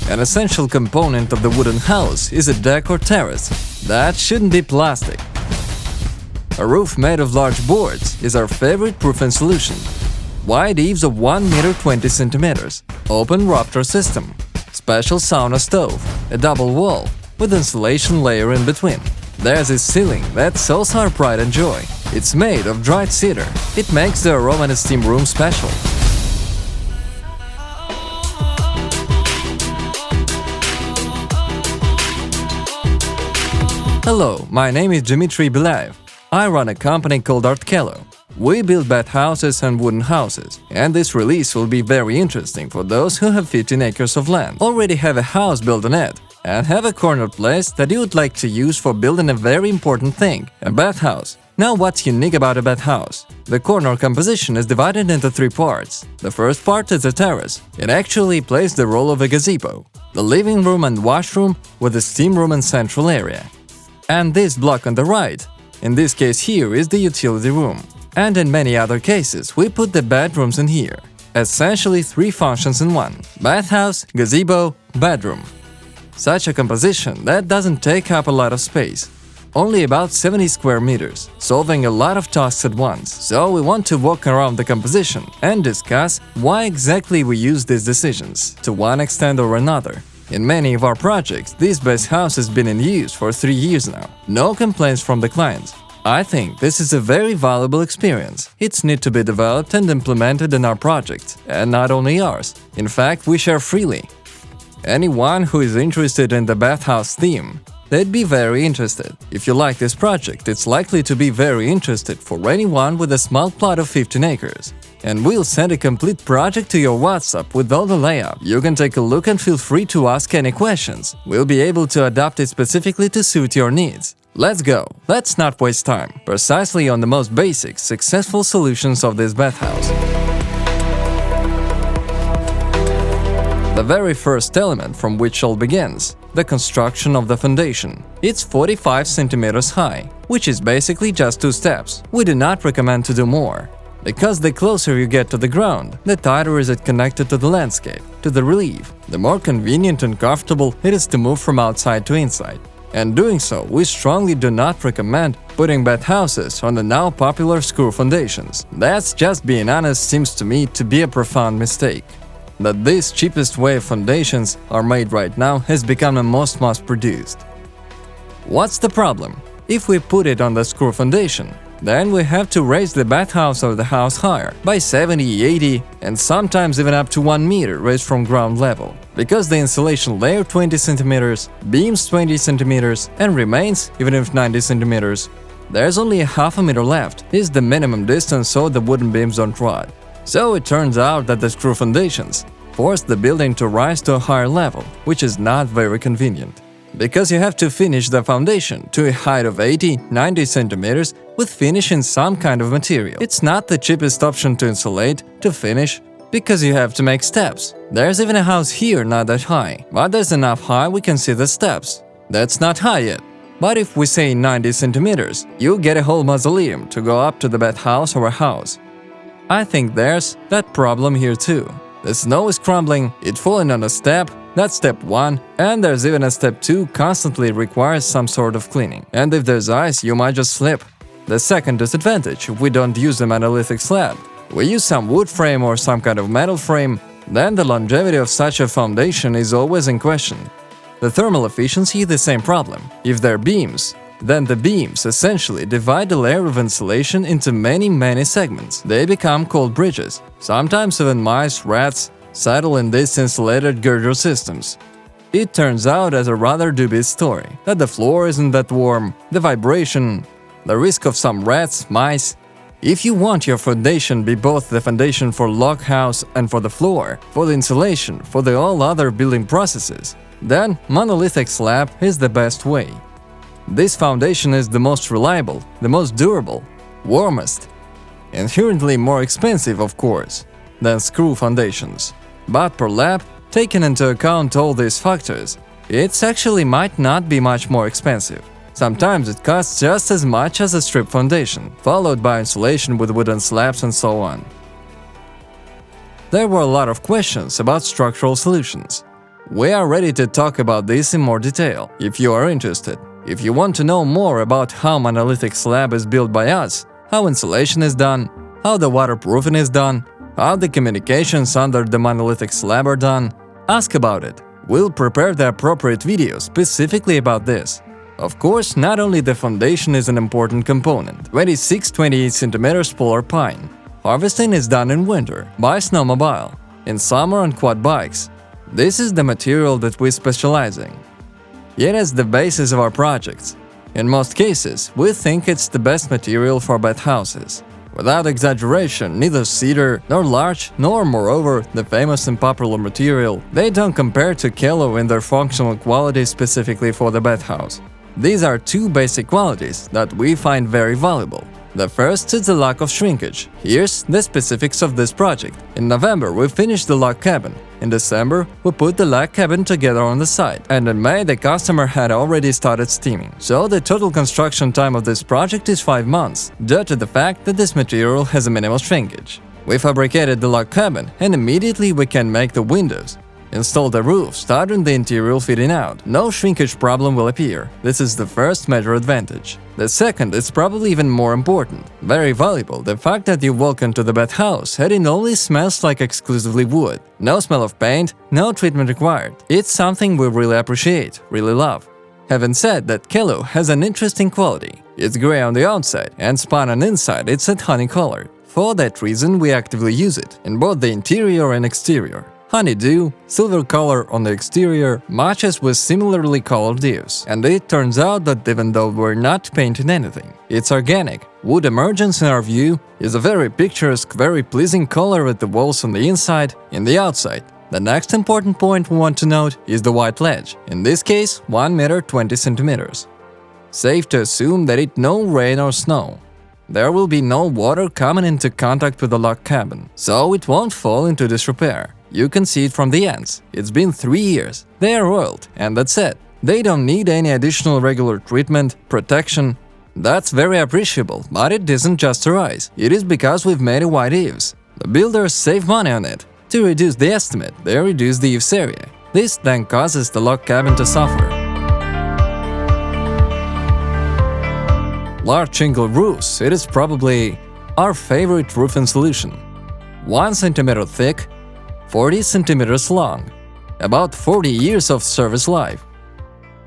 An essential component of the wooden house is a deck or terrace. That shouldn't be plastic. A roof made of large boards is our favorite roofing solution. Wide eaves of 1 meter 20 centimeters, open rupture system, special sauna stove, a double wall with insulation layer in between. There's a ceiling that's also our pride and joy. It's made of dried cedar. It makes the aroma and steam room special. Hello, my name is Dmitry Belayev. I run a company called Artkello. We build bathhouses and wooden houses, and this release will be very interesting for those who have 15 acres of land, already have a house built on it, and have a corner place that you would like to use for building a very important thing, a bathhouse. Now, what's unique about a bathhouse? The corner composition is divided into 3 parts. The first part is a terrace. It actually plays the role of a gazebo. The living room and washroom with a steam room and central area. And this block on the right, in this case here, is the utility room. And in many other cases, we put the bedrooms in here. Essentially 3 functions in one: bathhouse, gazebo, bedroom. Such a composition that doesn't take up a lot of space. Only about 70 square meters, solving a lot of tasks at once. So we want to walk around the composition and discuss why exactly we use these decisions, to one extent or another. In many of our projects, this bathhouse has been in use for 3 years now. No complaints from the clients. I think this is a very valuable experience. It's need to be developed and implemented in our projects, and not only ours. In fact, we share freely. Anyone who is interested in the bathhouse theme, they'd be very interested. If you like this project, it's likely to be very interested for anyone with a small plot of 15 acres. And we'll send a complete project to your WhatsApp with all the layout. You can take a look and feel free to ask any questions. We'll be able to adapt it specifically to suit your needs. Let's go! Let's not waste time. Precisely on the most basic, successful solutions of this bathhouse. The very first element from which all begins, the construction of the foundation. It's 45 centimeters high, which is basically just 2 steps. We do not recommend to do more, because the closer you get to the ground, the tighter is it connected to the landscape, to the relief. The more convenient and comfortable it is to move from outside to inside. And doing so, we strongly do not recommend putting bathhouses on the now popular screw foundations. That's, just being honest, seems to me to be a profound mistake. That this cheapest way of foundations are made right now has become the most mass-produced. What's the problem? If we put it on the screw foundation, then we have to raise the bathhouse or the house higher by 70, 80, and sometimes even up to 1 meter raised from ground level. Because the insulation layer 20 centimeters, beams 20 centimeters, and remains, even if 90 centimeters, there's only a half a meter left, is the minimum distance so the wooden beams don't rot. So it turns out that the screw foundations force the building to rise to a higher level, which is not very convenient. Because you have to finish the foundation to a height of 80-90 centimeters with finish in some kind of material. It's not the cheapest option to insulate, to finish, because you have to make steps. There's even a house here not that high, but there's enough high we can see the steps. That's not high yet. But if we say 90 centimeters, you get a whole mausoleum to go up to the bathhouse or a house. I think there's that problem here too. The snow is crumbling, it's falling on a step. That's step 1, and there's even a step 2 constantly requires some sort of cleaning. And if there's ice, you might just slip. The second disadvantage, if we don't use a monolithic slab, we use some wood frame or some kind of metal frame, then the longevity of such a foundation is always in question. The thermal efficiency is the same problem. If they're beams, then the beams essentially divide the layer of insulation into many segments. They become called bridges. Sometimes even mice, rats, settle in these insulated girder systems. It turns out as a rather dubious story, that the floor isn't that warm, the vibration, the risk of some rats, mice. If you want your foundation be both the foundation for log house and for the floor, for the insulation, for the all other building processes, then monolithic slab is the best way. This foundation is the most reliable, the most durable, warmest, inherently more expensive, of course, than screw foundations. But per lab, taking into account all these factors, it actually might not be much more expensive. Sometimes it costs just as much as a strip foundation, followed by insulation with wooden slabs and so on. There were a lot of questions about structural solutions. We are ready to talk about this in more detail, if you are interested. If you want to know more about how monolithic slab is built by us, how insulation is done, how the waterproofing is done, how the communications under the monolithic slab are done, ask about it. We'll prepare the appropriate video specifically about this. Of course, not only the foundation is an important component, 26-28 cm polar pine. Harvesting is done in winter by snowmobile, in summer on quad bikes. This is the material that we specialize in. It is the basis of our projects. In most cases, we think it's the best material for bathhouses. Without exaggeration, neither cedar nor larch, nor moreover the famous and popular material, they don't compare to Kello in their functional qualities specifically for the bathhouse. These are two basic qualities that we find very valuable. The first is the lack of shrinkage. Here's the specifics of this project. In November, we finished the log cabin. In December, we put the log cabin together on the site, and in May, the customer had already started steaming. So the total construction time of this project is 5 months, due to the fact that this material has a minimal shrinkage. We fabricated the log cabin, and immediately we can make the windows. Install the roof, starting the interior fitting out. No shrinkage problem will appear. This is the first major advantage. The second is probably even more important. Very valuable, the fact that you walk into the bathhouse and it only smells like exclusively wood. No smell of paint, no treatment required. It's something we really appreciate, really love. Having said that, Kello has an interesting quality. It's gray on the outside and spun on inside it's at honey color. For that reason, we actively use it in both the interior and exterior. Honeydew, silver color on the exterior, matches with similarly colored dews, and it turns out that even though we're not painting anything, it's organic. Wood emergence in our view is a very picturesque, very pleasing color with the walls on the inside and the outside. The next important point we want to note is the white ledge, in this case 1 meter 20 centimeters. Safe to assume that it no rain or snow. There will be no water coming into contact with the log cabin, so it won't fall into disrepair. You can see it from the ends. It's been 3 years. They are oiled, and that's it. They don't need any additional regular treatment, protection. That's very appreciable, but it isn't just our eyes. It is because we've made a wide eaves. The builders save money on it. To reduce the estimate, they reduce the eaves area. This then causes the log cabin to suffer. Large shingle roofs, it is probably our favorite roofing solution. 1 centimeter thick, 40 centimeters long, about 40 years of service life.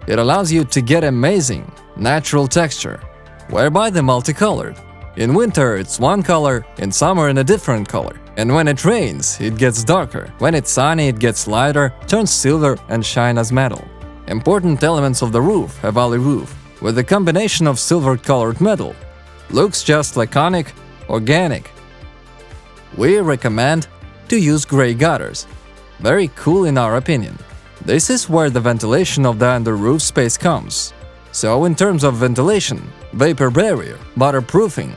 It allows you to get amazing, natural texture, whereby they're multicolored. In winter, it's one color, in summer, in a different color. And when it rains, it gets darker. When it's sunny, it gets lighter, turns silver, and shine as metal. Important elements of the roof have valley roof, with a combination of silver-colored metal. Looks just laconic, organic. We recommend to use gray gutters. Very cool in our opinion. This is where the ventilation of the under roof space comes. So in terms of ventilation, vapor barrier, waterproofing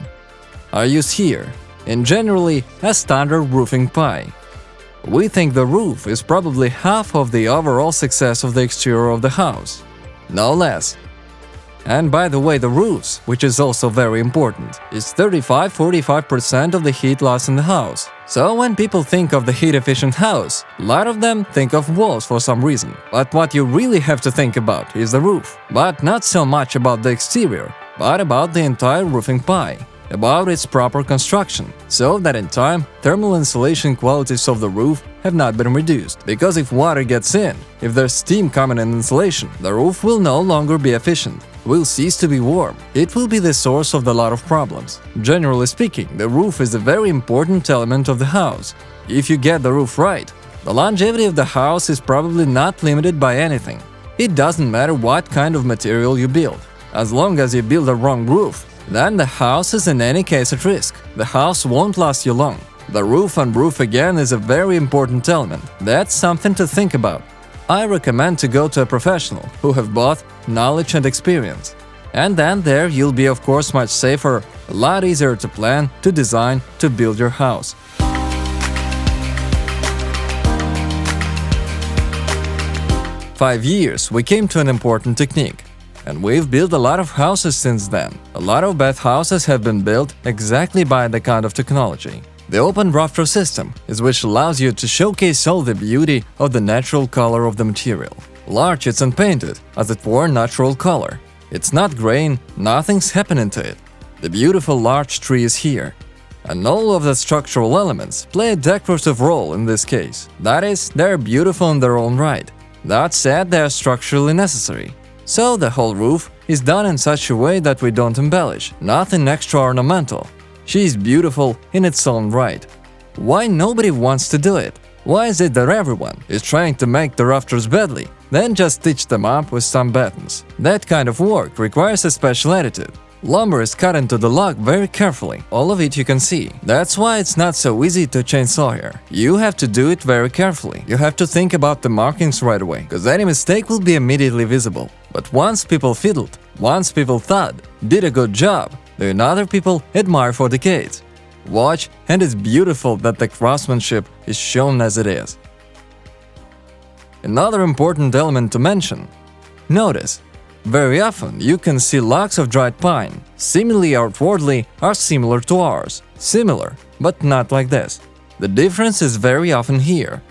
are used here, and generally a standard roofing pie. We think the roof is probably half of the overall success of the exterior of the house, no less. And by the way, the roofs, which is also very important, is 35–45% of the heat loss in the house. So when people think of the heat-efficient house, a lot of them think of walls for some reason. But what you really have to think about is the roof. But not so much about the exterior, but about the entire roofing pie. About its proper construction, so that in time, thermal insulation qualities of the roof have not been reduced. Because if water gets in, if there's steam coming in insulation, the roof will no longer be efficient, will cease to be warm. It will be the source of a lot of problems. Generally speaking, the roof is a very important element of the house. If you get the roof right, the longevity of the house is probably not limited by anything. It doesn't matter what kind of material you build. As long as you build a wrong roof, then the house is in any case at risk. The house won't last you long. The roof and roof again is a very important element. That's something to think about. I recommend to go to a professional who have both knowledge and experience. And then there you'll be of course much safer, a lot easier to plan, to design, to build your house. In 5 years, we came to an important technique. And we've built a lot of houses since then. A lot of bathhouses have been built exactly by the kind of technology. The open rafter system is which allows you to showcase all the beauty of the natural color of the material. Larch isn't painted, as it wore natural color. It's not grain, nothing's happening to it. The beautiful larch tree is here. And all of the structural elements play a decorative role in this case. That is, they're beautiful in their own right. That said, they are structurally necessary. So the whole roof is done in such a way that we don't embellish, nothing extra ornamental. She's beautiful in its own right. Why nobody wants to do it? Why is it that everyone is trying to make the rafters badly, then just stitch them up with some buttons? That kind of work requires a special attitude. Lumber is cut into the log very carefully, all of it you can see. That's why it's not so easy to chainsaw here. You have to do it very carefully. You have to think about the markings right away, because any mistake will be immediately visible. But once people fiddled, once people thought, did a good job, then other people admire for decades. Watch, and it's beautiful that the craftsmanship is shown as it is. Another important element to mention. Notice. Very often, you can see logs of dried pine, seemingly outwardly are similar to ours. Similar, but not like this. The difference is very often here.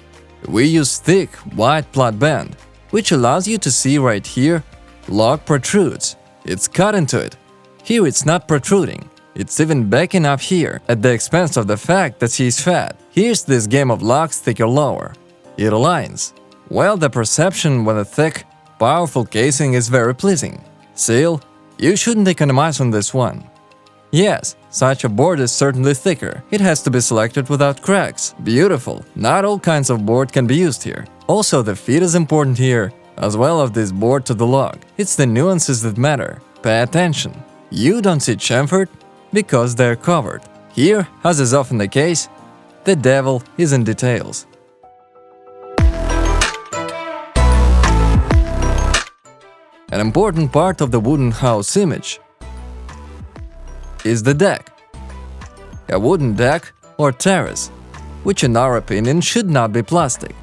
We use thick, white plat band, which allows you to see right here, log protrudes. It's cut into it. Here it's not protruding. It's even backing up here, at the expense of the fact that he is fat. Here's this game of logs thicker lower. It aligns. Well, the perception when a thick, powerful casing is very pleasing. Still, you shouldn't economize on this one. Yes, such a board is certainly thicker. It has to be selected without cracks. Beautiful. Not all kinds of board can be used here. Also, the feet is important here, as well as this board to the log. It's the nuances that matter. Pay attention. You don't see chamfered because they're covered. Here, as is often the case, the devil is in details. An important part of the wooden house image is the deck. A wooden deck or terrace, which in our opinion should not be plastic.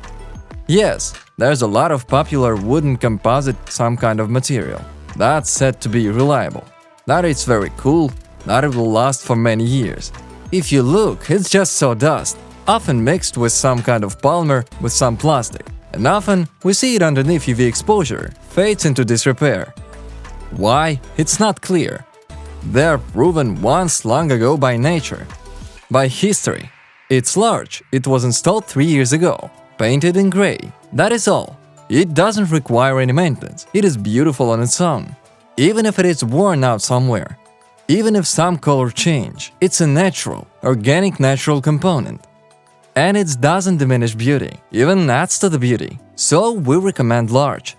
Yes, there's a lot of popular wooden composite, some kind of material. That's said to be reliable. That it's very cool, that it will last for many years. If you look, it's just sawdust, often mixed with some kind of polymer with some plastic. And often, we see it underneath UV exposure, fades into disrepair. Why? It's not clear. They are proven once long ago by nature, by history. It's large, it was installed 3 years ago, painted in gray. That is all. It doesn't require any maintenance, it is beautiful on its own. Even if it is worn out somewhere, even if some color change, it's a natural, organic natural component. And it doesn't diminish beauty, even adds to the beauty. So we recommend large.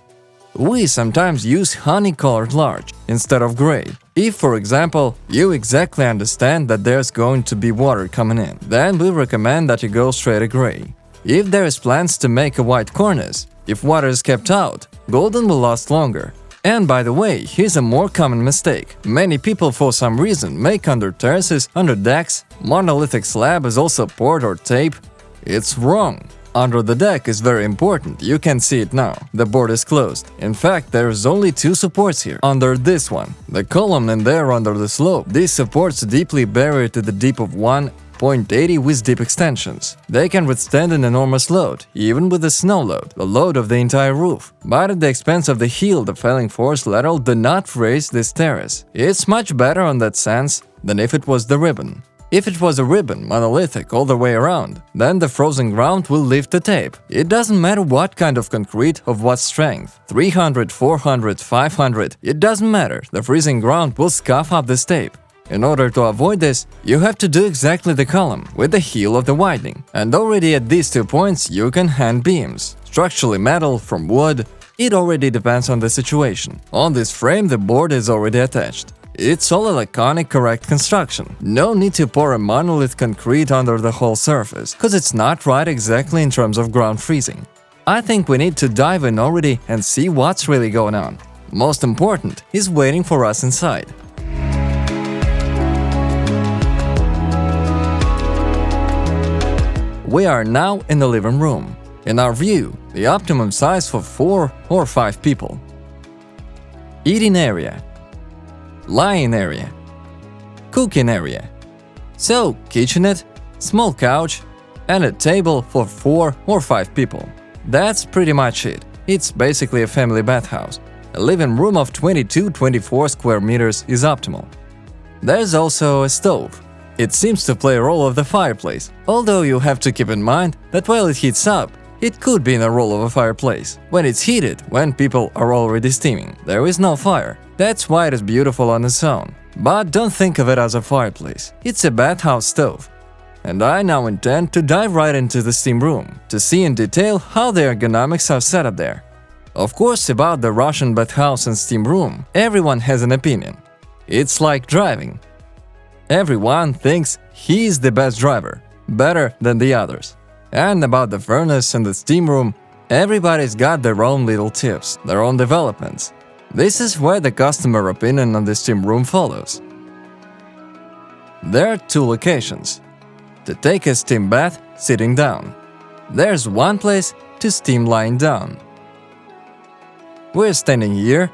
We sometimes use honey-colored larch instead of gray. If, for example, you exactly understand that there's going to be water coming in, then we recommend that you go straight to gray. If there is plans to make a white cornice, if water is kept out, golden will last longer. And by the way, here's a more common mistake. Many people for some reason make under terraces, under decks, monolithic slab is also poured or tape. It's wrong. Under the deck is very important, you can see it now. The board is closed. In fact, there is only 2 supports here. Under this one, the column and there under the slope. These supports deeply buried to the deep of 1.80 with deep extensions. They can withstand an enormous load, even with the snow load, the load of the entire roof. But at the expense of the heel, the failing force Ladle did not raise this terrace. It's much better on that sense than if it was the ribbon. If it was a ribbon, monolithic all the way around, then the frozen ground will lift the tape. It doesn't matter what kind of concrete, of what strength, 300, 400, 500, it doesn't matter, the freezing ground will scoff up this tape. In order to avoid this, you have to do exactly the column, with the heel of the widening. And already at these 2 points you can hand beams. Structurally metal, from wood, it already depends on the situation. On this frame the board is already attached. It's all a laconic, correct construction. No need to pour a monolith concrete under the whole surface, cause it's not right exactly in terms of ground freezing. I think we need to dive in already and see what's really going on. Most important is waiting for us inside. We are now in the living room. In our view, the optimum size for 4 or 5 people. Eating area. Lying area, cooking area. So, kitchenette, small couch, and a table for 4 or 5 people. That's pretty much it. It's basically a family bathhouse. A living room of 22-24 square meters is optimal. There's also a stove. It seems to play a role of the fireplace, although you have to keep in mind that while it heats up, it could be in a role of a fireplace. When it's heated, when people are already steaming, there is no fire. That's why it is beautiful on its own. But don't think of it as a fireplace. It's a bathhouse stove. And I now intend to dive right into the steam room to see in detail how the ergonomics are set up there. Of course, about the Russian bathhouse and steam room, everyone has an opinion. It's like driving. Everyone thinks he's the best driver, better than the others. And about the furnace and the steam room, everybody's got their own little tips, their own developments. This is where the customer opinion on the steam room follows. There are 2 locations. To take a steam bath sitting down. There's one place to steam lying down. We're standing here.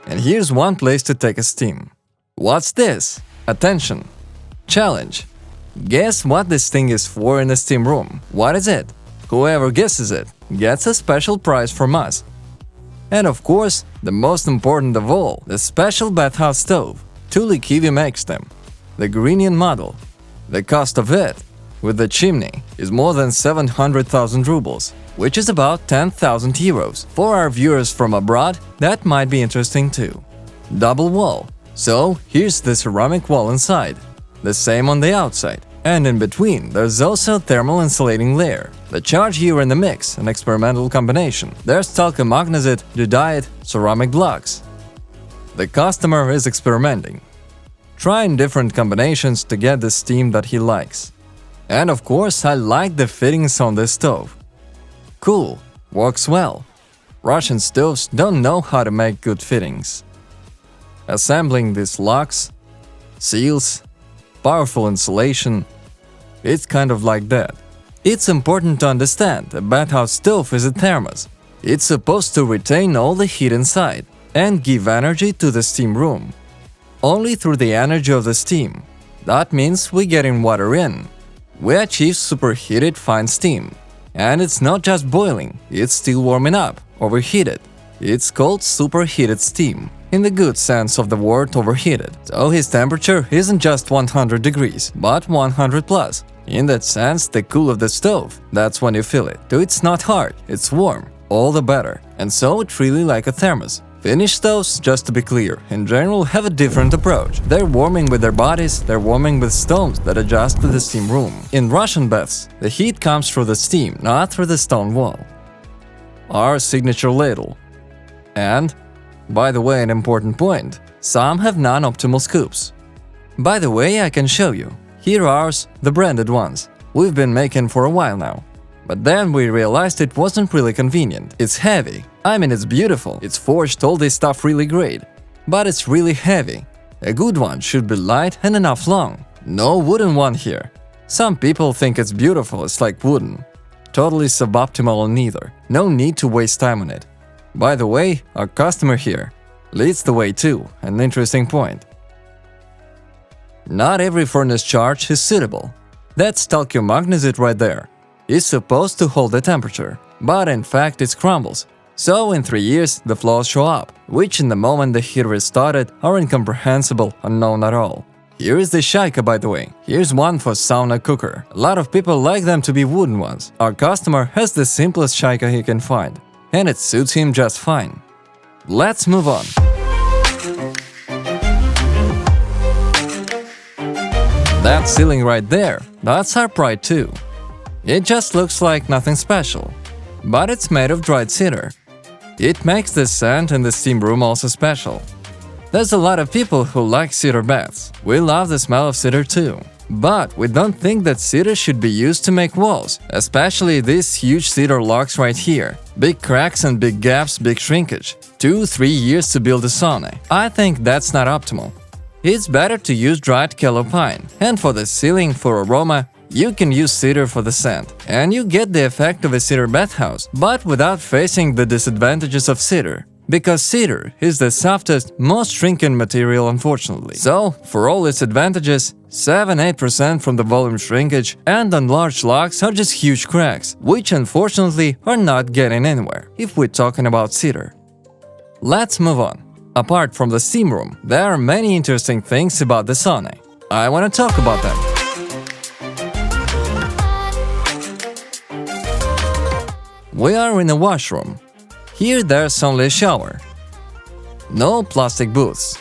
And here's one place to take a steam. What's this? Attention! Challenge! Guess what this thing is for in the steam room. What is it? Whoever guesses it gets a special prize from us. And of course, the most important of all, the special bathhouse stove. Tulikivi makes them. The Greenian model. The cost of it, with the chimney, is more than 700,000 rubles, which is about 10,000 euros. For our viewers from abroad, that might be interesting too. Double wall. So here's the ceramic wall inside. The same on the outside. And in between, there's also thermal insulating layer. The charge here in the mix, an experimental combination. There's talcum magnesit, dudite, ceramic blocks. The customer is experimenting, trying different combinations to get the steam that he likes. And of course, I like the fittings on this stove. Cool, works well. Russian stoves don't know how to make good fittings. Assembling these locks, seals, powerful insulation, it's kind of like that. It's important to understand a bathhouse stove is a thermos. It's supposed to retain all the heat inside and give energy to the steam room. Only through the energy of the steam. That means we getting water in. We achieve superheated fine steam. And it's not just boiling, it's still warming up, overheated. It's called superheated steam. In the good sense of the word overheated. So his temperature isn't just 100 degrees, but 100 plus. In that sense, the cool of the stove, that's when you feel it. So it's not hard, it's warm, all the better. And so it's really like a thermos. Finnish stoves, just to be clear, in general have a different approach. They're warming with their bodies, they're warming with stones that adjust to the steam room. In Russian baths, the heat comes through the steam, not through the stone wall. Our signature ladle. And, by the way, an important point, some have non-optimal scoops. By the way, I can show you. Here are ours, the branded ones. We've been making for a while now. But then we realized it wasn't really convenient. It's heavy. I mean, it's beautiful. It's forged all this stuff really great. But it's really heavy. A good one should be light and enough long. No wooden one here. Some people think it's beautiful, it's like wooden. Totally suboptimal on neither. No need to waste time on it. By the way, our customer here leads the way too, an interesting point. Not every furnace charge is suitable. That's talcum magnesit right there. It's supposed to hold the temperature, but in fact it crumbles. So in 3 years the flaws show up, which in the moment the heater is started are incomprehensible, unknown at all. Here is the shaika, by the way. Here's one for sauna cooker. A lot of people like them to be wooden ones. Our customer has the simplest shaika he can find, and it suits him just fine. Let's move on. That ceiling right there, that's our pride too. It just looks like nothing special, but it's made of dried cedar. It makes the scent in the steam room also special. There's a lot of people who like cedar baths. We love the smell of cedar too. But we don't think that cedar should be used to make walls, especially these huge cedar locks right here. Big cracks and big gaps, big shrinkage. 2-3 years to build a sauna. I think that's not optimal. It's better to use dried yellow pine. And for the ceiling, for aroma, you can use cedar for the scent. And you get the effect of a cedar bathhouse, but without facing the disadvantages of cedar. Because cedar is the softest, most shrinking material, unfortunately. So, for all its advantages, 7–8% from the volume shrinkage and enlarged locks are just huge cracks, which unfortunately are not getting anywhere, if we're talking about cedar. Let's move on. Apart from the steam room, there are many interesting things about the sauna. I want to talk about them. We are in a washroom. Here there's only a shower. No plastic booths.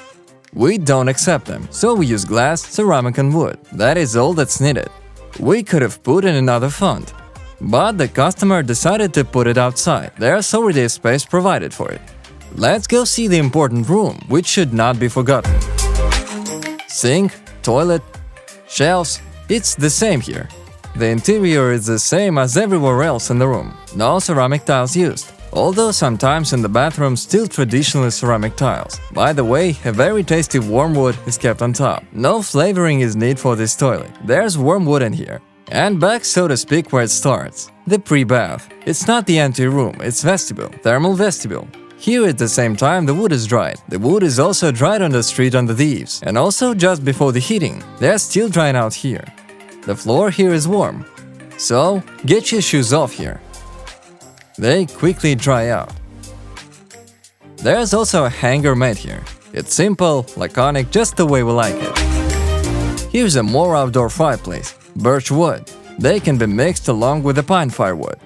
We don't accept them, so we use glass, ceramic and wood. That is all that's needed. We could have put in another font, but the customer decided to put it outside. There's already a space provided for it. Let's go see the important room, which should not be forgotten. Sink, toilet, shelves, it's the same here. The interior is the same as everywhere else in the room. No ceramic tiles used. Although sometimes in the bathroom still traditionally ceramic tiles. By the way, a very tasty wormwood is kept on top. No flavoring is needed for this toilet. There's wormwood in here. And back, so to speak, where it starts. The pre-bath. It's not the ante-room, it's vestibule, thermal vestibule. Here at the same time the wood is dried. The wood is also dried on the street under the eaves. And also just before the heating. They're still drying out here. The floor here is warm. So, get your shoes off here. They quickly dry out. There's also a hanger made here. It's simple, laconic, just the way we like it. Here's a more outdoor fireplace, birch wood. They can be mixed along with the pine firewood.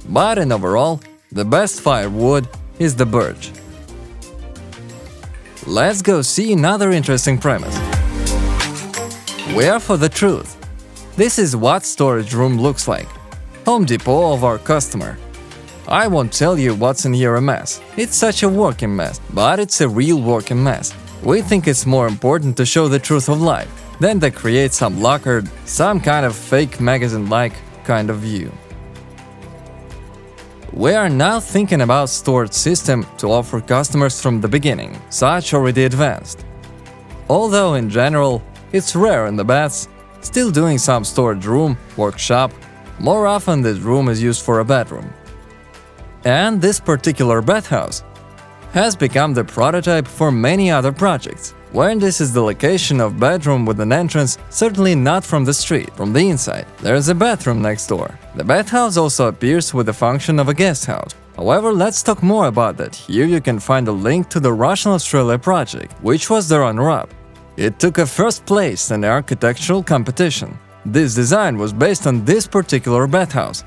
But in overall, the best firewood is the birch. Let's go see another interesting premise. We are for the truth. This is what storage room looks like. Home Depot of our customer. I won't tell you what's in here a mess. It's such a working mess, but it's a real working mess. We think it's more important to show the truth of life than to create some lacquered, some kind of fake magazine-like kind of view. We are now thinking about storage system to offer customers from the beginning, such already advanced. Although in general, it's rare in the baths, still doing some storage room, workshop. More often this room is used for a bedroom. And this particular bathhouse has become the prototype for many other projects, where this is the location of bedroom with an entrance, certainly not from the street, from the inside. There is a bathroom next door. The bathhouse also appears with the function of a guest house. However, let's talk more about that. Here you can find a link to the Russian-Australia project, which was the runner-up. It took a first place in the architectural competition. This design was based on this particular bathhouse.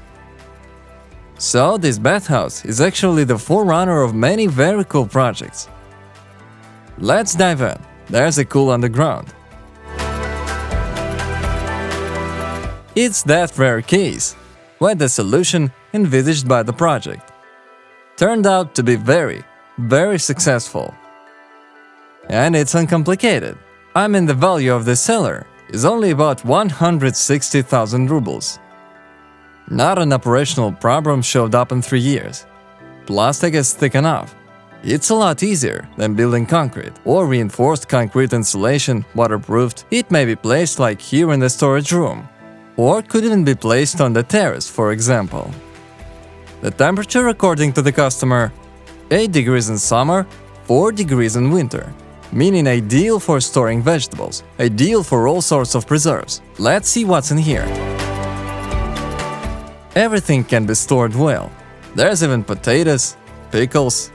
So this bathhouse is actually the forerunner of many very cool projects. Let's dive in. There's a cool underground. It's that rare case where the solution envisaged by the project turned out to be very, very successful. And it's uncomplicated. I mean, the value of the cellar is only about 160,000 rubles. Not an operational problem showed up in 3 years. Plastic is thick enough. It's a lot easier than building concrete or reinforced concrete insulation, waterproofed. It may be placed like here in the storage room, or could even be placed on the terrace, for example. The temperature according to the customer: 8 degrees in summer, 4 degrees in winter. Meaning ideal for storing vegetables, ideal for all sorts of preserves. Let's see what's in here. Everything can be stored well. There's even potatoes, pickles,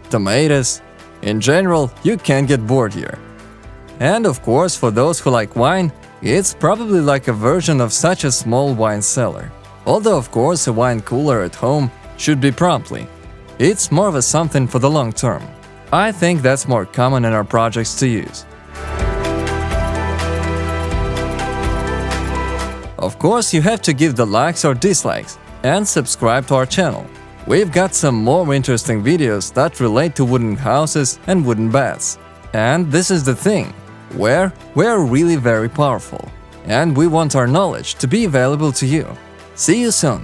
tomatoes. In general, you can't get bored here. And of course, for those who like wine, it's probably like a version of such a small wine cellar. Although of course a wine cooler at home should be promptly. It's more of a something for the long term. I think that's more common in our projects to use. Of course, you have to give the likes or dislikes and subscribe to our channel. We've got some more interesting videos that relate to wooden houses and wooden baths. And this is the thing, where we're really very powerful. And we want our knowledge to be available to you. See you soon!